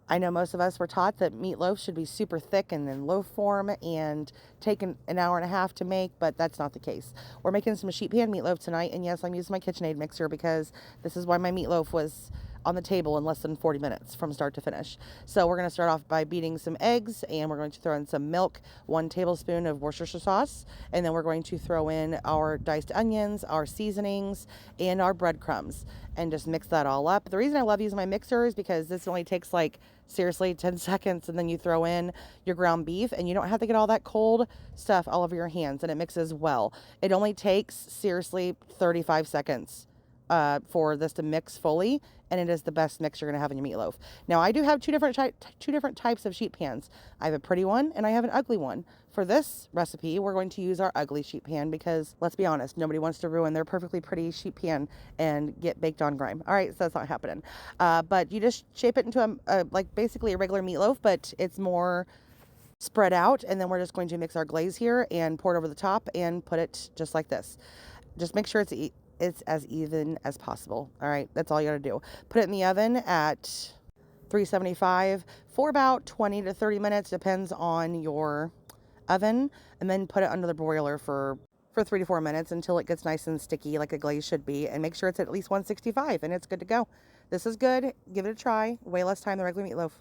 I know most of us were taught that meatloaf should be super thick and in loaf form and take an hour and a half to make, but that's not the case. We're making some sheet pan meatloaf tonight, and yes, I'm using my KitchenAid mixer because this is why my meatloaf was on the table in less than 40 minutes from start to finish. So we're going to start off by beating some eggs, and we're going to throw in some milk, 1 tablespoon of Worcestershire sauce, and then we're going to throw in our diced onions, our seasonings, and our breadcrumbs, and just mix that all up. The reason I love using my mixer is because this only takes like seriously 10 seconds, and then you throw in your ground beef and you don't have to get all that cold stuff all over your hands, and it mixes well. It only takes seriously 35 seconds for this to mix fully, and it is the best mix you're going to have in your meatloaf. Now, I do have two different types of sheet pans. I have a pretty one and I have an ugly one. For this recipe, we're going to use our ugly sheet pan because, let's be honest, nobody wants to ruin their perfectly pretty sheet pan and get baked on grime. All right, so that's not happening. But you just shape it into like basically a regular meatloaf, but it's more spread out, and then we're just going to mix our glaze here and pour it over the top and put it just like this. Just make sure it's as even as possible. All right, that's all you got to do. Put it in the oven at 375 for about 20 to 30 minutes, depends on your oven, and then put it under the broiler for 3 to 4 minutes until it gets nice and sticky like a glaze should be, and make sure it's at least 165, and it's good to go. This is good. Give it a try. Way less time than regular meatloaf.